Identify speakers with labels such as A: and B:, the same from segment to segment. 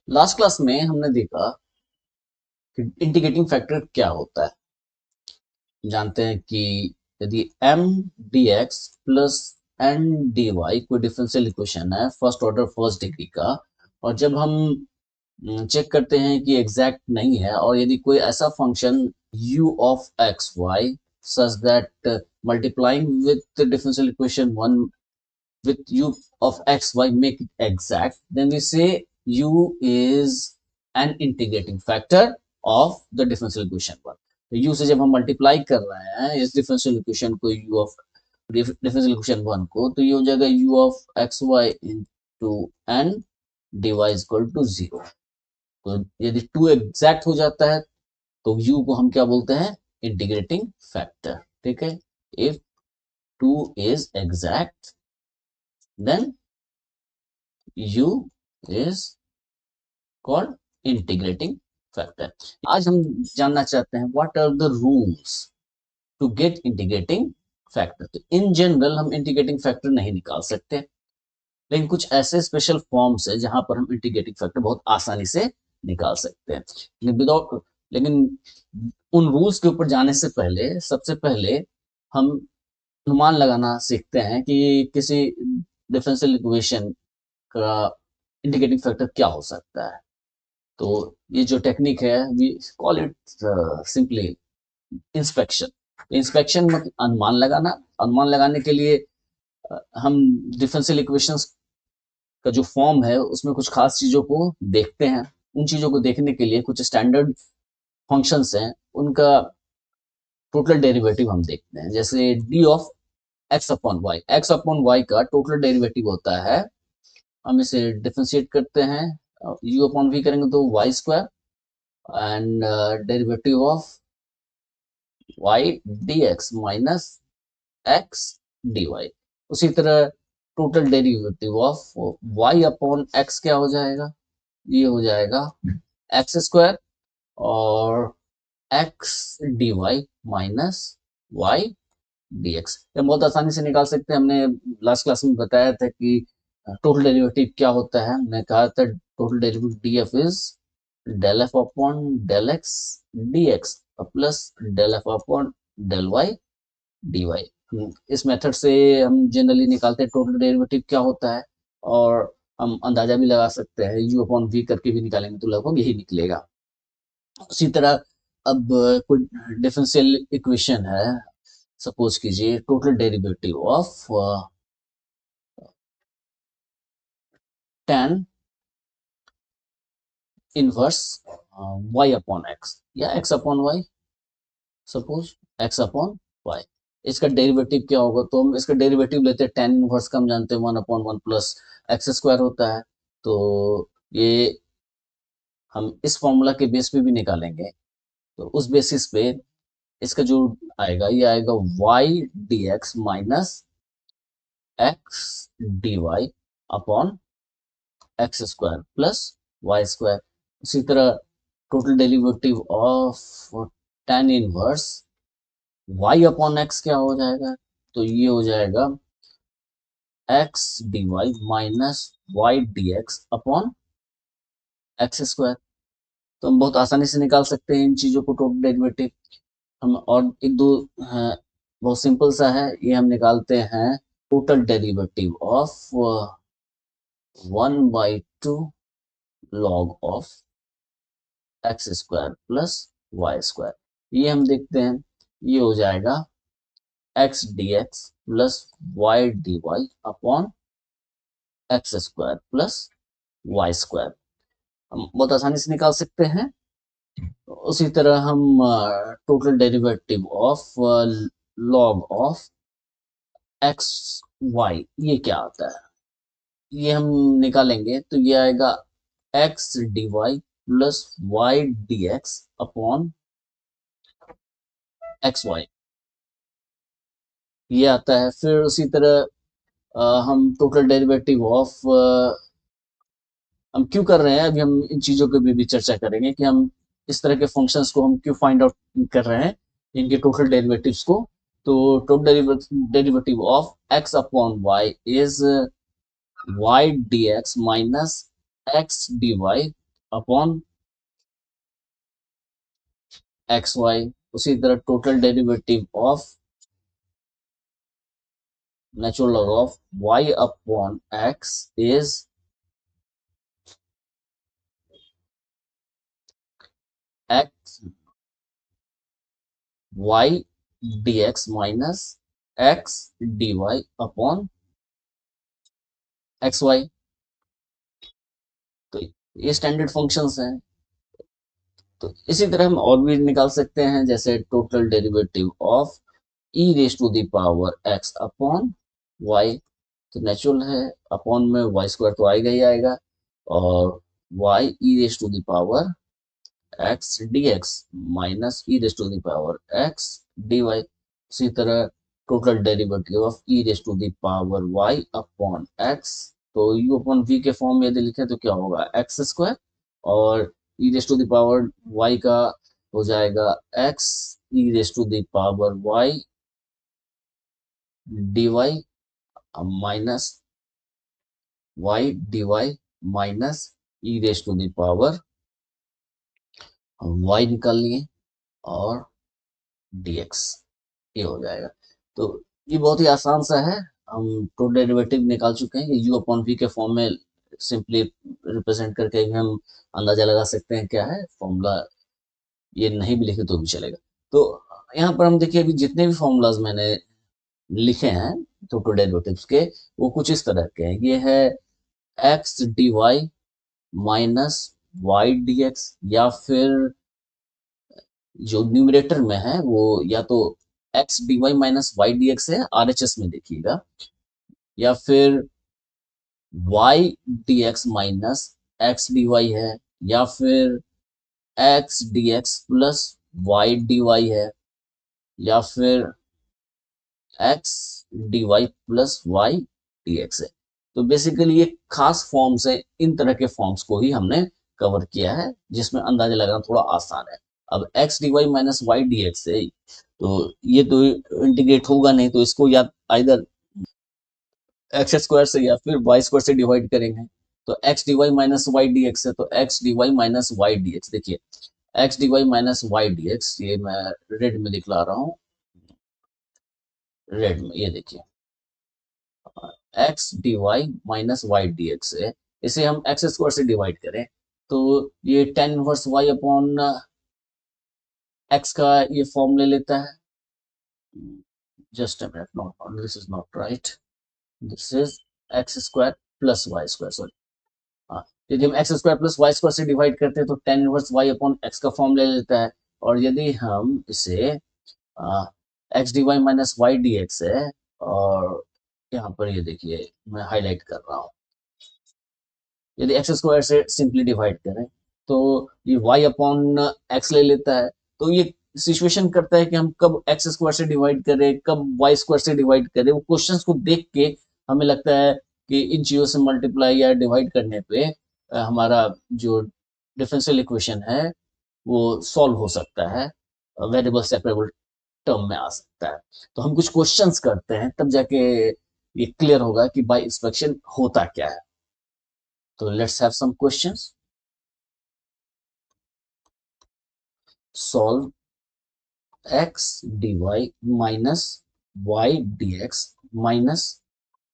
A: Last class में हमने देखा कि इंटीग्रेटिंग फैक्टर क्या होता है। जानते हैं कि यदि m dx plus n dy कोई डिफरेंशियल इक्वेशन है फर्स्ट ऑर्डर फर्स्ट डिग्री का, और जब हम चेक करते हैं कि एग्जैक्ट नहीं है, और यदि कोई ऐसा function u of x y such that multiplying with differential equation one with u of x y make it exact, then we say u is an integrating factor of the differential equation one. तो u से जब हम multiply कर रहे हैं इस differential equation को u of differential equation one को, तो ये हो जाएगा u of x y into n d y equal to zero. तो यदि टू एग्जैक्ट हो जाता है तो u को हम क्या बोलते हैं? Integrating factor. ठीक है, if two is exact then u is called integrating factor। आज हम जानना चाहते हैं what are the rules to get integrating factor। तो इन जनरल हम इंटीग्रेटिंग फैक्टर नहीं निकाल सकते, लेकिन कुछ ऐसे स्पेशल फॉर्म्स है जहां पर हम इंटीग्रेटिंग फैक्टर बहुत आसानी से निकाल सकते हैं। लेकिन उन रूल्स के ऊपर जाने से पहले सबसे पहले हम अनुमान लगाना सीखते हैं कि किसी डिफरेंशियल इक्वेशन का इंडिकेटिंग फैक्टर क्या हो सकता है। तो ये जो टेक्निक है we call it simply inspection. Inspection मतलब अनुमान लगाना। अनुमान लगाने के लिए हम डिफरेंशियल इक्वेशंस का जो फॉर्म है उसमें कुछ खास चीजों को देखते हैं। उन चीजों को देखने के लिए कुछ स्टैंडर्ड फंक्शंस हैं, उनका टोटल डेरिवेटिव हम देखते हैं। जैसे d of x upon y, x upon y का टोटल डेरिवेटिव होता है, हम इसे डिफरेंशिएट करते हैं, u अपॉन v करेंगे तो y square and derivative of y dx minus x dy। उसी तरह total derivative of y upon x क्या हो जाएगा? ये हो जाएगा एक्स स्क्वायर और x dy minus y dx। ये बहुत आसानी से निकाल सकते हैं। हमने लास्ट क्लास में बताया था कि टोटल डेरिवेटिव क्या होता है। हमने कहा था total derivative df is del f upon del x dx plus del f upon del y dy। इस मेथड से हम जनरली निकालते हैं टोटल डेरिवेटिव क्या होता है, और हम अंदाजा भी लगा सकते हैं, u अपॉन v करके भी निकालेंगे तो लगभग यही निकलेगा। उसी तरह अब कोई डिफरेंशियल इक्वेशन है, सपोज कीजिए total derivative of tan inverse y upon x या x upon y, suppose x upon y। इसका डेरिवेटिव क्या होगा? तो हम इसका डेरिवेटिव लेते हैं tan इनवर्स का, हम जानते हैं one upon one plus x square होता है। तो ये हम इस फॉर्मूला के बेस पे भी निकालेंगे। तो उस बेसिस पे इसका जो आएगा ये आएगा y dx minus x dy upon x square plus y square. उसी तरह total derivative of tan inverse y upon x क्या हो जाएगा? तो ये हो जाएगा x dy minus y d x upon x square. तो हम बहुत आसानी से निकाल सकते हैं इन चीजों को टोटल डेरिवेटिव। हम और एक दो बहुत सिंपल सा है, ये हम निकालते हैं total derivative of 1/2 log of x square plus y square. ये हम देखते हैं, ये हो जाएगा x d x plus y d y upon x square plus y square. हम बहुत आसानी से निकाल सकते हैं। उसी तरह हम total derivative of log of x y, ये क्या आता है? ये हम निकालेंगे तो ये आएगा x d y plus y d x upon x y, ये आता है। फिर उसी तरह हम टोटल डेरिवेटिव ऑफ हम क्यों कर रहे हैं, अभी हम इन चीजों के भी चर्चा करेंगे कि हम इस तरह के फंक्शंस को हम क्यों फाइंड आउट कर रहे हैं, इनके टोटल डेरिवेटिव्स को। तो total derivative of x upon y is y d x minus x d y upon x y. उसी तरह total derivative of natural log of y upon x is x y d x minus x d y upon x y. तो ये standard functions हैं। तो इसी तरह हम और भी निकाल सकते हैं, जैसे total derivative of e raise to the power x upon y. तो नेचुरल है, अपॉन में वाई स्क्वायर तो आएगा ही आएगा, और y e raise to the power x d x minus e raise to the power x d y. उसी तरह total derivative of e raise to the power y upon x, तो u upon v के form में यदि लिखे तो क्या होगा, एक्स स्क्वायर, और e raise to the power y का हो जाएगा x e raise to the power y d y minus y d y minus e raise to the power y निकाल लिए और dx, ये हो जाएगा। तो ये बहुत ही आसान सा है, हम टू डेरिवेटिव निकाल चुके हैं। ये u अपॉन v के फॉर्म में सिंपली रिप्रेजेंट करके हम अंदाजा लगा सकते हैं क्या है फॉर्मूला। ये नहीं भी लिखे तो भी चलेगा। तो यहाँ पर हम देखिए, अभी जितने भी फॉर्मूलाज मैंने लिखे हैं टू डेरिवेटिव्स के, वो कुछ इस तरह के हैं। ये है x d y minus y d x, या फिर जो न्यूमरेटर में है वो या तो x d y minus y d x है, आरएचएस में देखिएगा, या फिर y d x minus x d y है, या फिर x d x plus y d y है, या फिर x d y plus y d x है। तो बेसिकली ये खास फॉर्म्स है, इन तरह के फॉर्म्स को ही हमने कवर किया है, जिसमें अंदाजा लगाना थोड़ा आसान है। अब x d y minus y d x है, तो ये तो इंटीग्रेट होगा नहीं, तो इसको या आइदर एक्स स्क्वायर से या फिर वाई स्क्वायर से डिवाइड करेंगे। तो x d y minus y d x है, तो x d y minus y d x, देखिए x d y minus y d x, ये मैं रेड में दिखला रहा हूँ, रेड में ये देखिए x d y minus y d x है। इसे हम एक्स स्क्वायर से डिवाइड करें तो ये tan inverse y upon x का ये फॉर्म ले लेता है। Just a minute, not this is not right, this is x square plus y square, sorry. हाँ, यदि हम x square plus y square से डिवाइड करते हैं तो tan inverse y upon x का फॉर्म ले लेता है। और यदि हम इसे x d y minus y d x है, और यहाँ पर ये देखिए मैं हाईलाइट कर रहा हूँ, यदि एक्स स्क्वायर से सिंपली डिवाइड करें तो ये y अपॉन एक्स ले लेता है। तो ये सिचुएशन करता है कि हम कब एक्स स्क्वायर से डिवाइड करें, कब वाई स्क्वायर से डिवाइड करें। वो क्वेश्चंस को देख के हमें लगता है कि इन चीज़ों से मल्टीप्लाई या डिवाइड करने पे हमारा जो डिफरेंशियल इक्वेशन है वो सॉल्व हो सकता है, वेरिएबल सेपरेबल टर्म में आ सकता है। तो हम कुछ क्वेश्चंस करते हैं, तब जाके ये क्लियर होगा कि बाय इंस्पेक्शन होता क्या है। तो let's have some questions. solve x dy minus y dx minus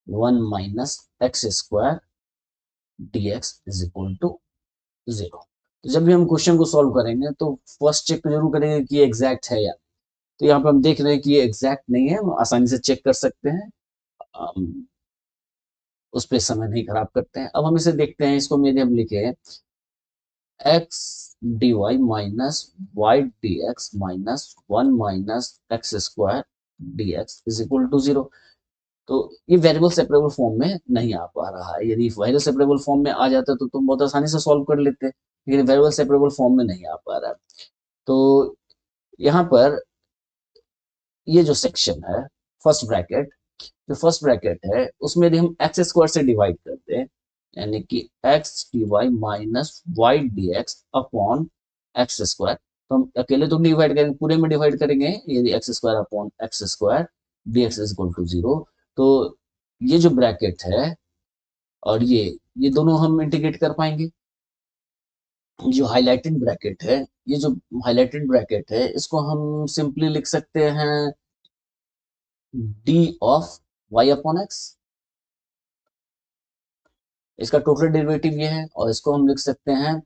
A: 1 minus x square dx is equal to 0। तो जब भी हम क्वेश्चन को सॉल्व करेंगे तो फर्स्ट चेक जरूर करेंगे कि एग्जैक्ट है या। तो यहाँ पे हम देख रहे हैं कि ये एग्जैक्ट नहीं है, हम आसानी से चेक कर सकते हैं, उस पर समय नहीं खराब करते हैं। अब हम इसे देखते हैं, इसको यदि हम लिखे x d y minus y d x minus 1 minus x square d x is equal to 0। तो ये वेरिएबल सेपरेबल फॉर्म में नहीं आ पा रहा है। यदि वेरिएबल सेपरेबल फॉर्म में आ जाता तो तुम बहुत आसानी से सॉल्व कर लेते, लेकिन वेरिएबल सेपरेबल फॉर्म में नहीं आ पा रहा है। तो यहाँ पर ये जो सेक्शन है, फर्स्ट ब्रैकेट, जो फर्स्ट ब्रैकेट है उसमें यदि हम एक्स स्क्वायर से डिवाइड करते हैं, यानी कि x d y minus y d x upon x square, तो हम अकेले तो डिवाइड करेंगे, पूरे में डिवाइड करेंगे, यदि x square upon x square d x is equal to 0। तो ये जो ब्रैकेट है और ये दोनों हम इंटीग्रेट कर पाएंगे। जो हाइलाइटेड ब्रैकेट है, ये जो हाइलाइटेड ब्रैकेट है, इसको हम सिंपली लिख सकते हैं d of y upon x. इसका टोटल डेरिवेटिव ये है, और इसको हम लिख सकते हैं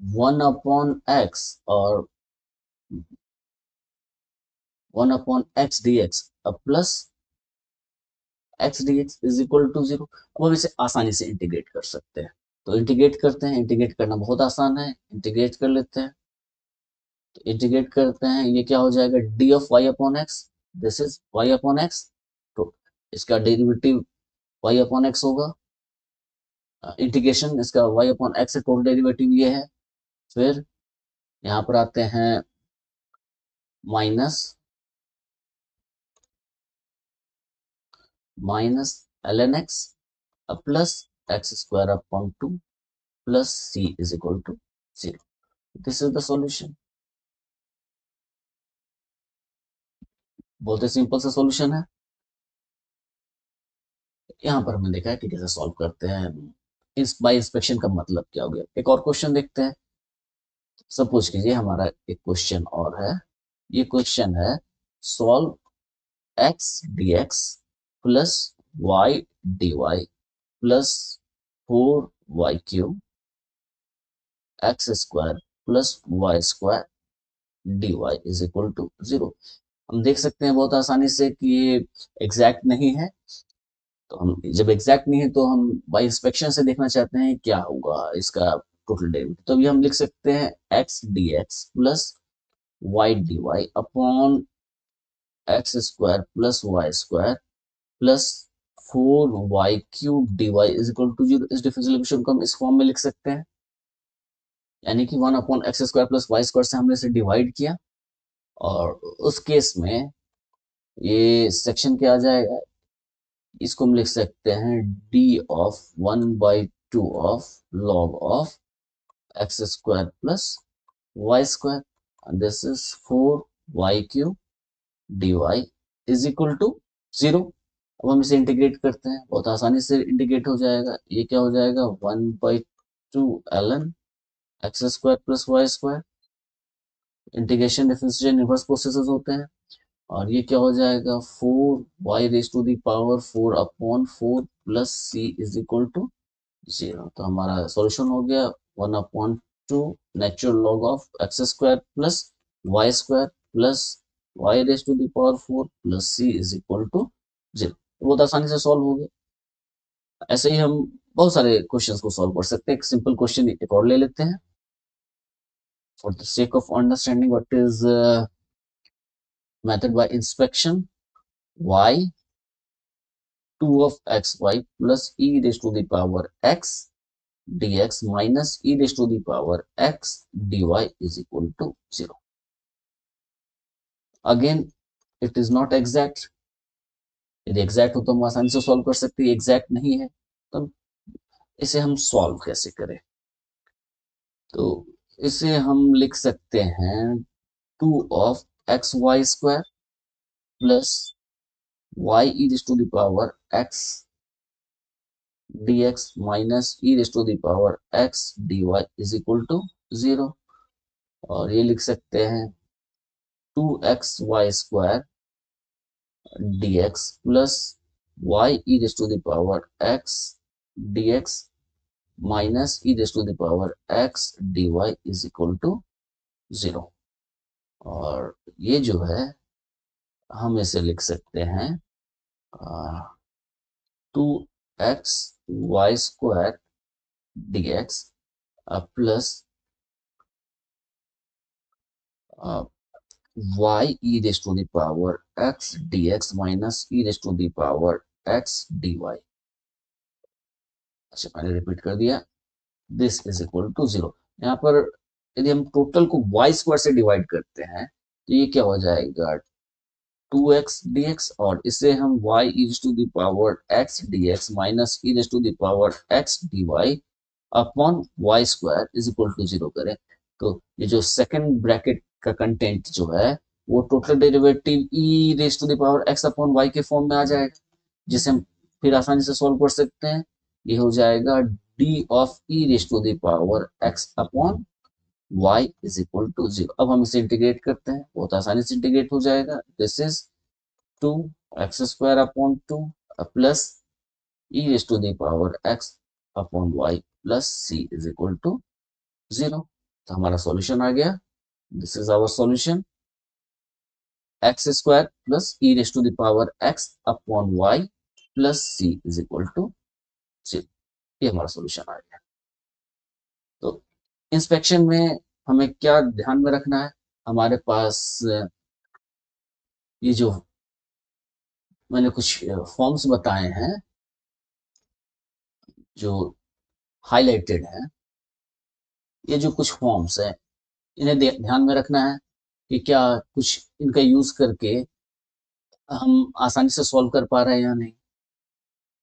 A: 1/x और 1/x dx अब plus x dx is equal to 0। अब हम इसे आसानी से इंटीग्रेट कर सकते हैं, तो इंटीग्रेट करते हैं। इंटीग्रेट करना बहुत आसान है, इंटीग्रेट कर लेते हैं। तो इंटीग्रेट करते हैं, ये क्या हो जाएगा, d of y upon x, this is y upon x. तो इसका डेरिवेटिव वाई अपॉन एक्स होगा, इंटीग्रेशन इसका वाई अपॉन एक्स से टोटल डेरिवेटिव ये है। फिर यहाँ पर आते हैं माइनस माइनस ln x अब plus x square upon 2 plus c is equal to 0। This is the solution. बहुत ही सिंपल सा सॉल्यूशन है। यहाँ पर हमने देखा है कि कैसे सॉल्व करते हैं। इस बाय इंस्पेक्शन का मतलब क्या हो गया। एक और क्वेश्चन देखते हैं। सपोज कीजिए हमारा एक क्वेश्चन और है। ये क्वेश्चन है, solve x dx plus y dy plus 4y cube x square plus y square d y is equal to 0। हम देख सकते हैं बहुत आसानी से कि ये एग्जैक्ट नहीं है। तो हम जब एग्जैक्ट नहीं है तो हम बाय इंस्पेक्शन से देखना चाहते हैं क्या होगा इसका टोटल डेरिवेटिव। तो अभी हम लिख सकते हैं x d x plus y d y upon x square plus y square plus 4y cube d y is equal to 0। इस डिफरेंशियल इक्वेशन को हम इस फॉर्म में लिख सकते हैं, यानी कि 1/x² प्लस वाई स्क्वायर से हमने इसे डिवाइड किया। और उस केस में ये सेक्शन क्या आ जाएगा, इसको हम लिख सकते हैं d of 1/2 of log of x² plus y square, this is 4y cube dy is equal to 0। अब हम इसे इंटीग्रेट करते हैं, बहुत आसानी से इंटीग्रेट हो जाएगा। ये क्या हो जाएगा, 1/2 ln x² plus y square. Integration differentiation inverse processes होते हैं। और ये क्या हो जाएगा, 4y raise to the power 4 अपॉन 4 plus c is equal to 0। तो हमारा सॉल्यूशन हो गया 1/2 natural log of x² plus y square plus y raise to the power 4 plus c is equal to 0। बहुत आसानी से सॉल्व हो गया। ऐसे ही हम बहुत सारे क्वेश्चंस को सॉल्व कर सकते हैं। एक सिंपल क्वेश्चन एक और ले लेते हैं for the sake of understanding what is method by inspection। y 2 of xy plus e raised to the power x dx minus e raised to the power x dy is equal to 0। Again, it is not exact। यदि exact हो तो हम आसानी से solve कर सकते हैं, exact नहीं है तो इसे हम सॉल्व कैसे करें। तो इसे हम लिख सकते हैं 2 of xy² plus y e raised to the power x dx minus e raised to the power x dy is equal to 0। और ये लिख सकते हैं 2xy² dx plus y e raised to the power x dx minus e raised to the power x dy is equal to 0। और ये जो है हम इसे लिख सकते हैं 2xy² dx plus y e raised to the power x dx minus e raised to the power x dy। अच्छा, मैंने रिपीट कर दिया, दिस इज इक्वल टू 0। यहाँ पर यदि हम टोटल को y² से डिवाइड करते हैं तो ये क्या हो जाएगा 2x dx, और इसे हम y e raised to the power x dx minus e raised to the power x dy upon y² is equal to 0 करें तो ये जो सेकंड ब्रैकेट का कंटेंट जो है वो total derivative e raise to the power x upon y के form में आ जाएगा, जिसे हम फिर आसानी से सॉल्व कर सकते हैं। ये हो जाएगा d of e raise to the power x upon y is equal to 0। अब हम इसे इंटीग्रेट करते हैं, बहुत आसानी से इंटीग्रेट हो जाएगा। This is 2x² upon 2 plus e raise to the power x upon y plus c is equal to 0। तो हमारा सॉल्यूशन आ गया। This is our solution, x² plus e raise to the power x upon y plus c is equal to 0। ये हमारा solution आ गया। तो inspection में हमें क्या ध्यान में रखना है, हमारे पास ये जो मैंने कुछ फॉर्म्स बताए हैं जो हाईलाइटेड हैं, ये जो कुछ फॉर्म्स हैं इन्हें ध्यान में रखना है कि क्या कुछ इनका यूज करके हम आसानी से सॉल्व कर पा रहे हैं या नहीं।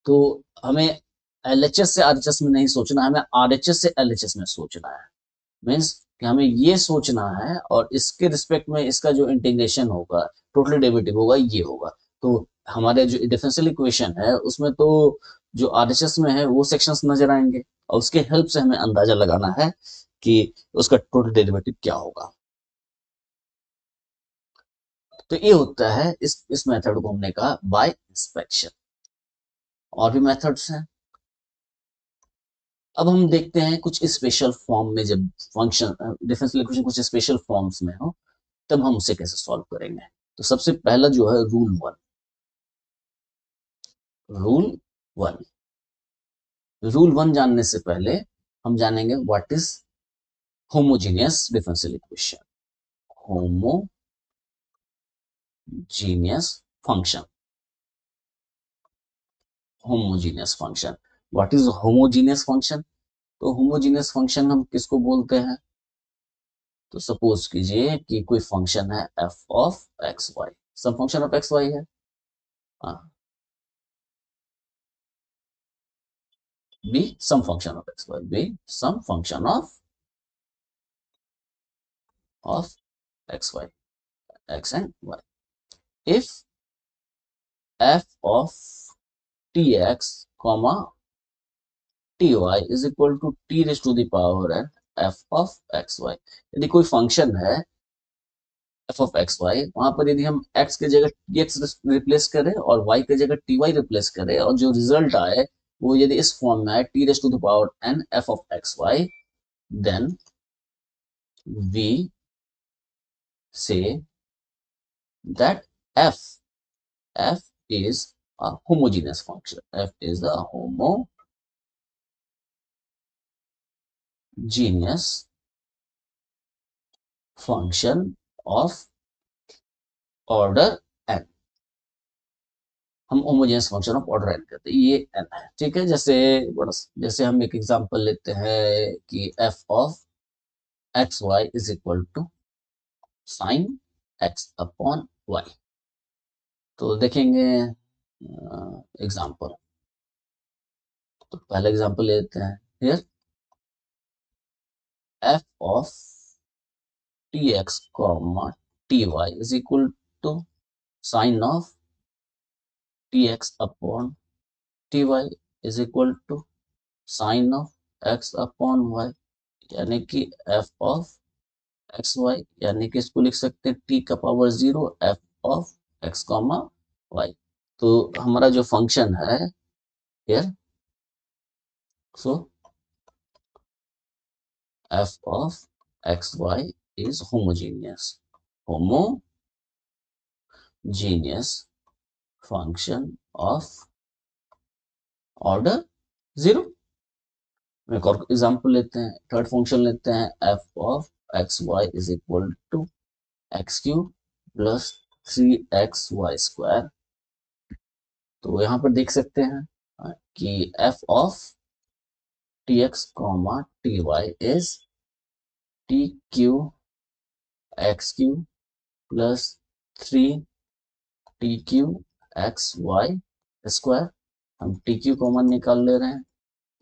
A: तो हमें एलएचएस से आरएचएस में नहीं सोचना, हमें आरएचएस से एलएचएस में सोचना है। मीन्स कि हमें ये सोचना है और इसके रिस्पेक्ट में इसका जो इंटीग्रेशन होगा, टोटल डेरिवेटिव होगा, ये होगा। तो हमारे जो डिफरेंशियल इक्वेशन है उसमें तो जो आरएचएस में है वो सेक्शंस नजर आएंगे और उसके हेल्प से हमें अंदाजा लगाना है कि उसका टोटल डेरिवेटिव क्या होगा। तो ये होता है इस मेथड को हमने कहा बाय इंस्पेक्शन। और भी मेथड्स हैं। अब हम देखते हैं कुछ स्पेशल फॉर्म में, जब फंक्शन डिफरेंशियल इक्वेशन कुछ स्पेशल फॉर्म्स में हो तब हम उसे कैसे सॉल्व करेंगे। तो सबसे पहला जो है rule one. Rule one rule one जानने से पहले हम जानेंगे what is homogeneous differential equation. Homogeneous function. Homogeneous function, what is homogeneous function. तो होमोजीनियस फंक्शन हम किसको बोलते हैं। तो सपोज कीजिए कि कोई फंक्शन है f of x y, some function of x y है। Be some function of x y, be some function of x y, x and y. If f of tx comma ty is equal to t raised to the power n f of xy। यदि कोई function है f of xy, वहां पर यदि हम x के जगह tx replace करें और y के जगह ty रिप्लेस करें और जो रिजल्ट आए वो यदि इस फॉर्म में आए t raised to the power n f of xy, then we say that f is a homogeneous function, f is a homogeneous function of order n। हम homogeneous function of order n कहते हैं, ये n है। ठीक है, जैसे हम एक एग्जांपल लेते हैं कि f of x y is equal to sine x upon y। तो देखेंगे एग्जांपल। तो पहला एग्जांपल लेते हैं। Here f of tx comma ty is equal to sine of tx upon ty is equal to sine of x upon y, यानी कि f of x Y, यानी कि इसको लिख सकते हैं t का power 0 f of x comma y. तो हमारा जो फंक्शन है here, so f of x y is homogeneous function of order 0। एक और एग्जांपल लेते हैं, थर्ड फंक्शन लेते हैं f of x y is equal to x cube plus 3xy²। तो यहाँ पर देख सकते हैं कि f of tx comma ty is t cube x cube plus 3t³ xy²। हम tq कॉमन निकाल ले रहे हैं।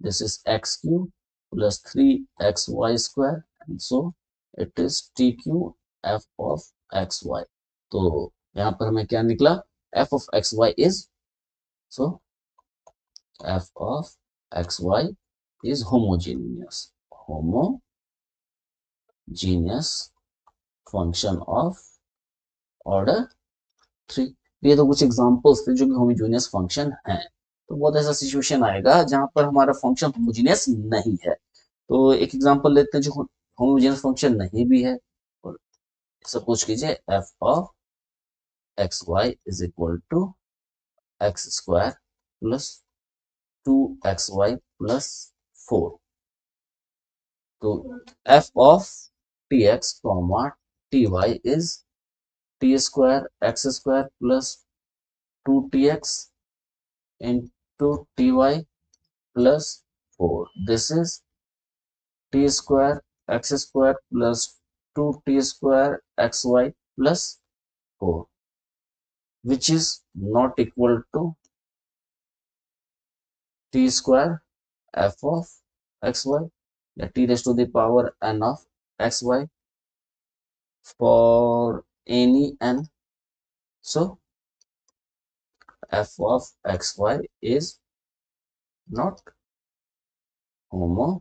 A: This is x³ plus 3xy² and so it is tq f of xy। तो यहाँ पर हमें क्या निकला, f of xy is, so f of xy is homogeneous homogeneous function of order 3। ये तो कुछ एग्जांपल्स थे जो कि होमोजीनियस फंक्शन हैं। तो बहुत ऐसा सिचुएशन आएगा जहां पर हमारा फंक्शन होमोजीनियस नहीं है। तो एक एग्जांपल लेते हैं जो होमोजीनियस फंक्शन नहीं भी है। और सपोज कीजिए f of x y is equal to x square plus 2xy plus 4। तो f of t x comma t y is t square x square plus 2tx into ty plus 4. This is t square x square plus 2t square xy plus 4, which is not equal to t square f of xy, t raised to the power n of xy for any n. So f of xy is not homogeneous.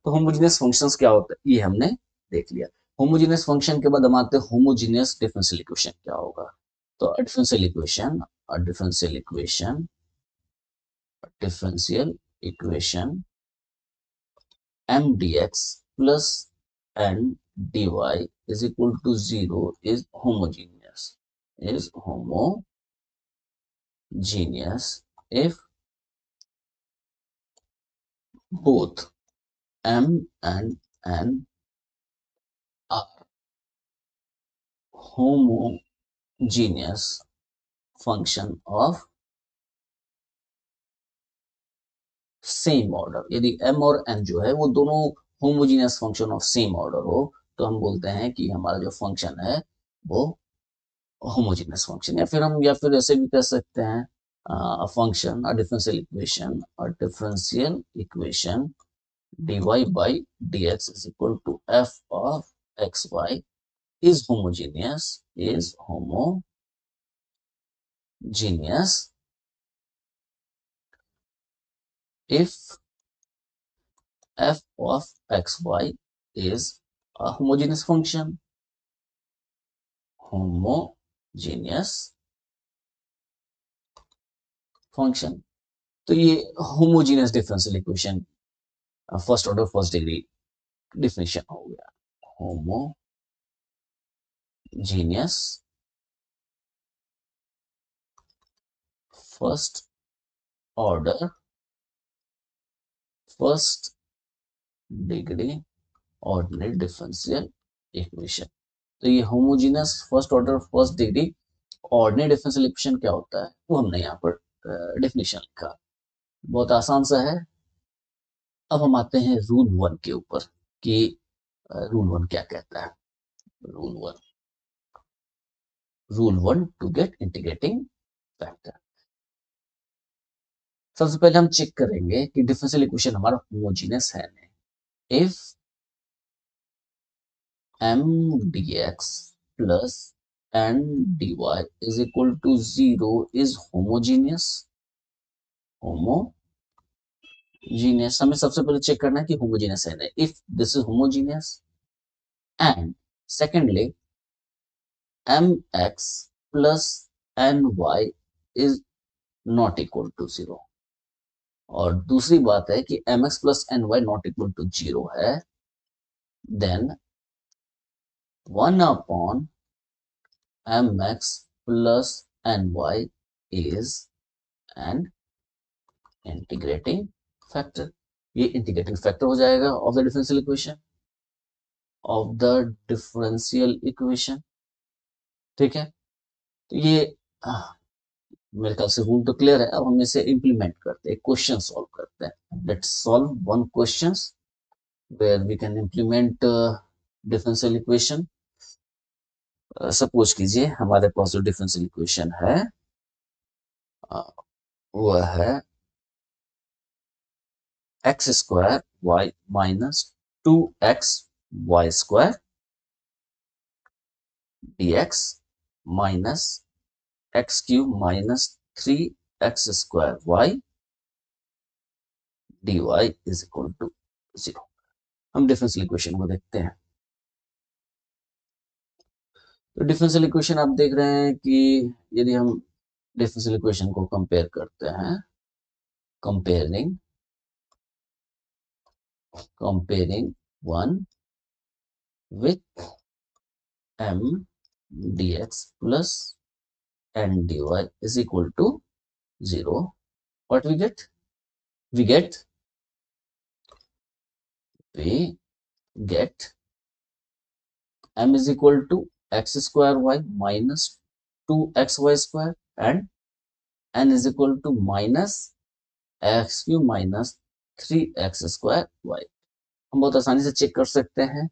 A: तो homogeneous functions क्या होता है ये हमने देख लिया। Homogeneous function के बाद हम आते हैं होमोजीनियस डिफरेंशियल इक्वेशन क्या होगा। तो differential equation m dx plus n dy is equal to 0 is homogeneous if both m and n are homogeneous function of same order. यदि m और n जो है वो दोनों homogeneous function of same order हो तो हम बोलते हैं कि हमारा जो फंक्शन है वो होमोजीनियस फंक्शन। या फिर ऐसे भी कह सकते हैं function differential equation dy by dx is equal to f of xy is homogeneous if f of xy is a homogeneous function। तो ये homogeneous differential equation first order first degree definition हो गया। Homogeneous first order first degree ordinary differential equation. तो ये homogeneous first order first degree ordinary differential equation क्या होता है वो हमने यहाँ पर डेफिनेशन लिखा। बहुत आसान सा है। अब हम आते हैं रूल 1 के ऊपर कि रूल 1 क्या कहता है। Rule 1 to get integrating factor. सबसे पहले हम चेक करेंगे कि डिफरेंशियल इक्वेशन हमारा होमोजीनियस है नहीं। If m dx plus n dy is equal to 0 is homogeneous। हमें सबसे पहले चेक करना है कि होमोजीनियस है नहीं। If this is homogeneous and secondly mx plus ny is not equal to 0। और दूसरी बात है कि mx plus ny not equal to 0 है, then 1 upon mx plus ny is an integrating factor. ये इंटीग्रेटिंग फैक्टर हो जाएगा ऑफ द डिफरेंशियल इक्वेशन। ठीक है। तो ये मेरे ख्याल से रूल तो क्लियर है। अब हम इसे इंप्लीमेंट करते हैं, क्वेश्चन सॉल्व करते हैं। Let's solve one question where we can implement differential equation. Suppose कीजिए हमारे पास जो डिफरेंशियल इक्वेशन है वह है x square y minus 2xy² dx minus x³ minus 3x² y dy is equal to 0। हम डिफरेंशियल इक्वेशन को देखते हैं। तो डिफरेंशियल इक्वेशन आप देख रहे हैं कि यदि हम डिफरेंशियल इक्वेशन को कंपेयर करते हैं, comparing one with m dx plus n dy is equal to 0, what we get? we get we get m is equal to x square y minus 2xy square and n is equal to minus x cube minus 3x square y। हम बहुत आसानी से check कर सकते हैं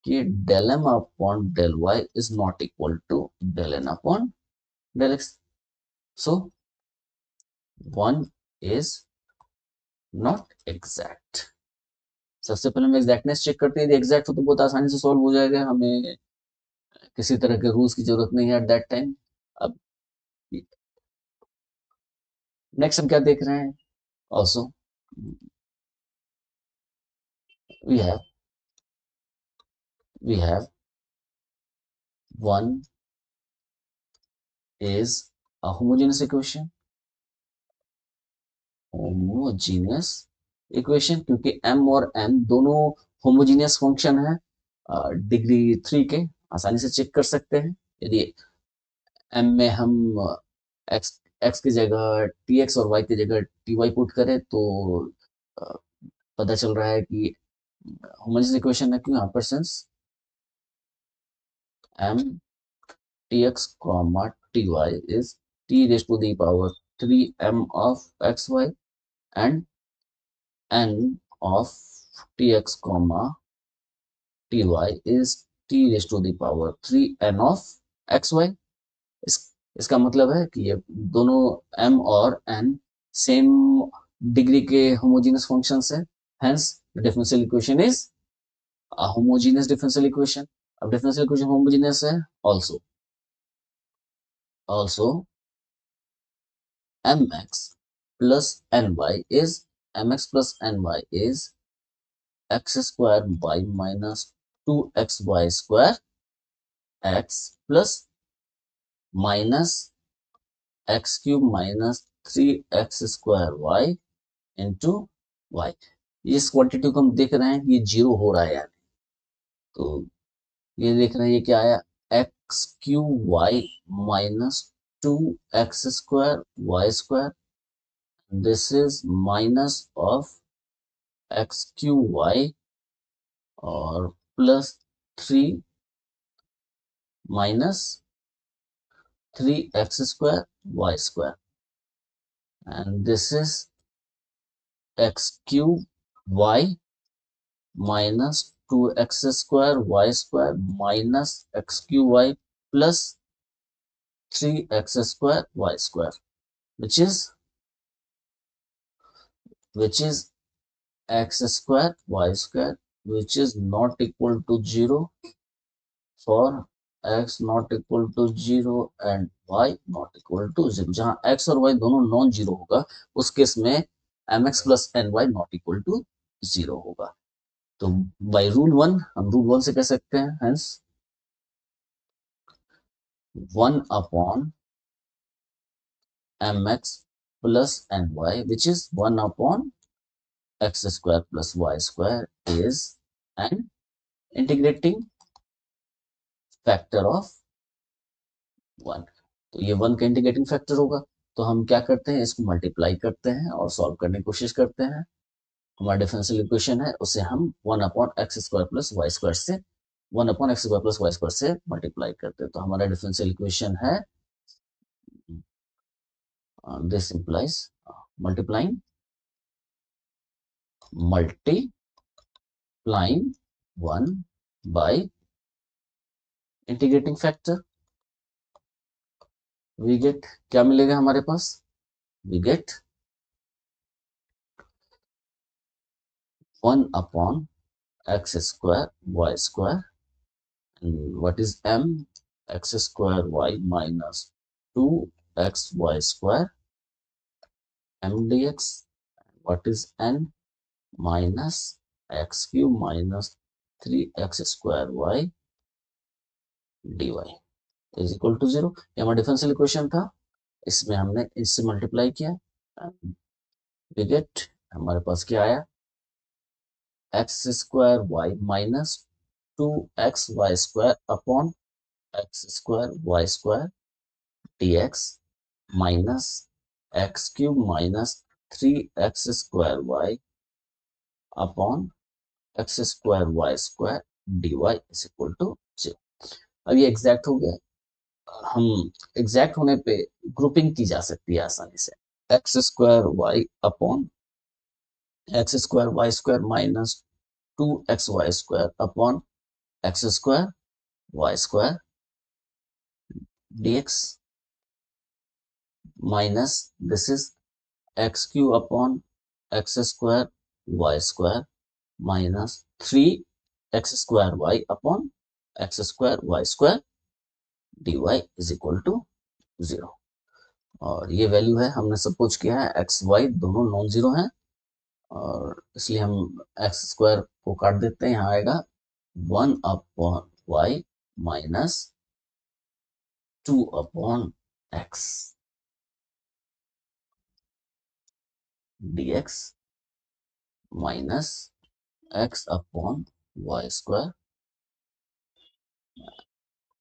A: कि del M upon del y is not equal to del N upon del x. So one is not exact. सबसे पहले हम एग्जैक्टनेस चेक करते हैं, यदि एग्जैक्ट हो तो बहुत आसानी से सॉल्व हो जाएगा, हमें किसी तरह के रूल्स की जरूरत नहीं है एट दैट टाइम। अब नेक्स्ट हम क्या देख रहे हैं, also we have one is a homogeneous equation क्योंकि m और n दोनों होमोजीनियस फंक्शन है डिग्री 3 के, आसानी से चेक कर सकते हैं। यदि m में हम x की जगह tx और y की जगह ty पुट करें तो अ, पता चल रहा है कि होमोजेनियस इक्वेशन है। क्यों? यहाँ पर since m tx ty is t raised to the power 3m of xy and n of tx ty is t raised to the power 3n of xy। इस इसका मतलब है कि ये दोनों m और n सेम डिग्री के homogeneous functions हैं, hence the differential equation is a homogeneous differential equation. अब डिफरेंशियल इक्वेशन होमोजेनियस है, also mx plus ny is x square y minus 2xy square x plus minus x cube minus 3x square y into y. इस quantity को हम देख रहे हैं कि ये जीरो हो रहा है यार, तो ये देख रहे हैं ये क्या आया, x q y minus 2x square y square, this is minus of x q y और plus 3 minus 3x square y square and this is x cube y minus 2x square y square minus x cube y plus 3x square y square which is x square y square which is not equal to 0 for x not equal to 0 and y not equal to 0। जहां x और y दोनों non zero होगा उस case में mx plus ny not equal to 0 होगा। तो by rule 1 हम rule 1 से कह सकते हैं, hence 1 upon mx plus ny which is 1 upon x square plus y square is an integrating factor of 1। तो ये 1 का इंटीग्रेटिंग फैक्टर होगा, तो हम क्या करते हैं, इसको मल्टीप्लाई करते हैं और सॉल्व करने की कोशिश करते हैं। हमारा डिफरेंशियल इक्वेशन है उसे हम 1 upon x square plus y square से 1 upon x square plus y square से मल्टीप्लाई करते हैं। तो हमारा डिफरेंशियल इक्वेशन है this implies multiplying multiplying 1 by integrating factor, we get क्या मिलेगा हमारे पास, we get 1 upon x square y square and what is m, x square y minus 2xy square m dx, what is n, minus x cube minus 3x² y dy is equal to 0। ये हमारा differential equation था, इसमें हमने इससे multiply किया, we get, हमारे पास क्या आया, x² y minus 2xy² upon x² y² dx minus x cube minus 3x² y upon x² y² dy is equal to 0। अब ये एग्जैक्ट हो गया, हम एग्जैक्ट होने पे ग्रुपिंग की जा सकती है आसानी से, x² y upon x² y² minus 2xy² upon x² y² dx minus this is x cube upon x² y² minus 3x² y upon x² y² dy is equal to 0। और ये वैल्यू है, हमने सपोज किया है x y दोनों non zero हैं, और इसलिए हम x² को काट देते हैं, यहाँ आएगा 1 upon y minus 2 upon x dx minus x upon y²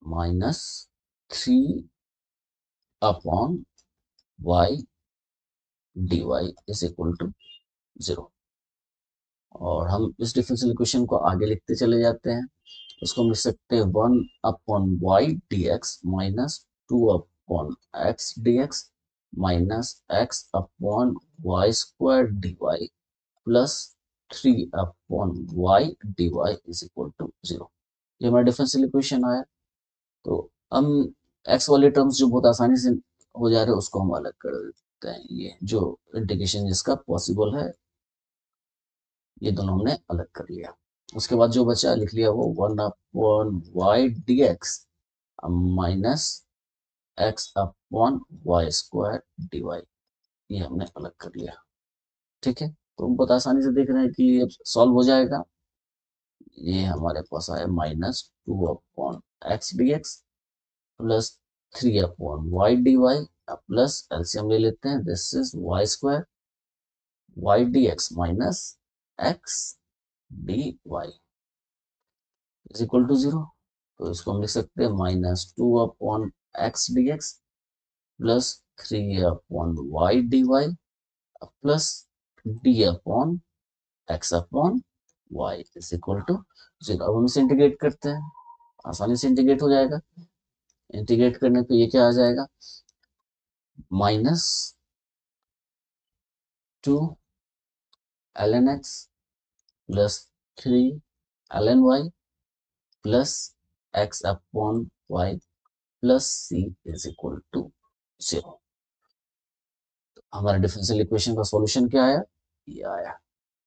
A: minus 3 upon y dy is equal to 0। और हम इस डिफरेंशियल इक्वेशन को आगे लिखते चले जाते हैं, उसको हम लिख सकते हैं 1 upon y d x minus 2 upon x d x minus x upon y² dy plus 3 upon y dy is equal to 0। ये हमारा डिफरेंशियल इक्वेशन आया। तो हम एक्स वाले टर्म्स जो बहुत आसानी से हो जा रहे हैं उसको हम अलग कर देते हैं, ये जो इंटीग्रेशन जिसका पॉसिबल है ये दोनों हमने अलग कर लिया। उसके बाद जो बचा लिख लिया वो 1 upon y d x minus x upon y² dy, ये हमने अलग कर लिया। ठीक है, तो हम बहुत आसानी से देख रहे हैं कि ये सॉल्व हो जाएगा। ये हमारे पास आया minus 2 upon x d x plus 3 upon y d y plus LCM ले लेते हैं, this is y² y d x minus x d y is equal to 0। तो इसको हम लिख सकते हैं minus 2 upon x d x plus 3 upon y d y plus d upon x upon y is equal to 0। अब हम इसे integrate करते हैं, आसानी से इंटीग्रेट हो जाएगा। इंटीग्रेट करने पे ये क्या आ जाएगा, minus 2 ln x plus 3 ln y plus x upon y plus c is equal to 0। हमारा डिफरेंशियल इक्वेशन का सॉल्यूशन क्या आया, ये आया।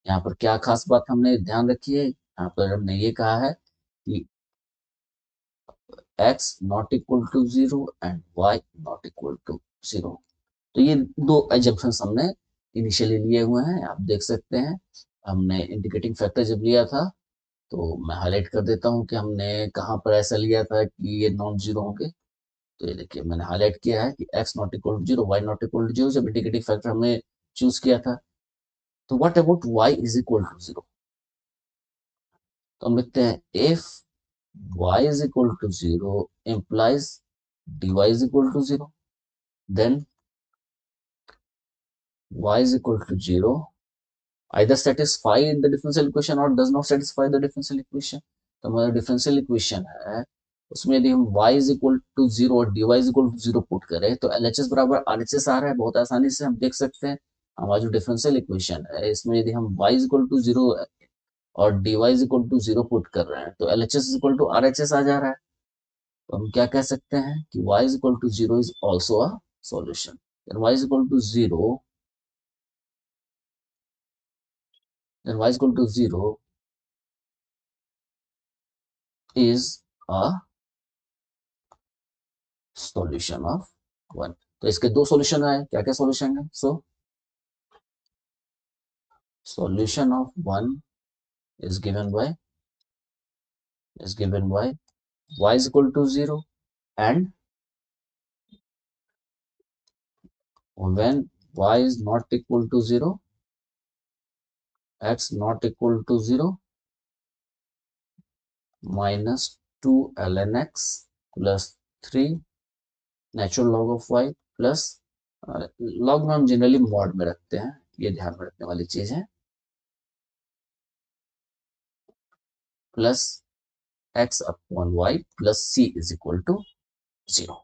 A: यहाँ पर क्या खास बात हमने ध्यान रखी है, यहाँ पर हमने ये कहा है कि x not equal to 0 and y not equal to 0। तो ये दो एजम्पशंस हमने इनिशियली लिए हुए हैं, आप देख सकते हैं। हमने इंडिकेटिंग फैक्टर जब लिया था तो मैं हाईलाइट कर देता हूँ कि हमने कहाँ पर ऐसा लिया था कि ये नॉन जीरो होंगे। तो ये देखिए मैंने हाईलाइट किया है कि x not equal to 0 y not equal to 0 जब इंडिकेटिंग फैक्टर हमने चूज किया था। तो what about y is equal to 0, तो हम लिखते हैं if y is equal to 0 implies dy is equal to 0, then y is equal to 0 either satisfy the differential equation or does not satisfy the differential equation। तो हमारा differential equation है, उसमें यदि हम y is equal to 0 और dy is equal to 0 put करें तो LHS बराबर RHS आ रहा है, बहुत आसानी से हम देख सकते हैं। हमारा जो डिफरेंशियल इक्वेशन है इसमें यदि हम y is equal to 0 और dy is equal to 0 put कर रहे हैं तो LHS is equal to RHS आ जा रहा है। तो हम क्या कह सकते हैं कि y is equal to 0 is also a solution। then y is equal to 0 then y is equal to 0 is a solution of 1। तो इसके दो सॉल्यूशन आए, क्या क्या सॉल्यूशन है, so solution of 1 is given by y is equal to 0, and when y is not equal to 0, x not equal to 0, minus 2 ln x plus 3 natural log of y plus, log में हम generally mod में रखते हैं, ये ध्यान में रखने वाली चीज है, plus x upon y plus c is equal to 0।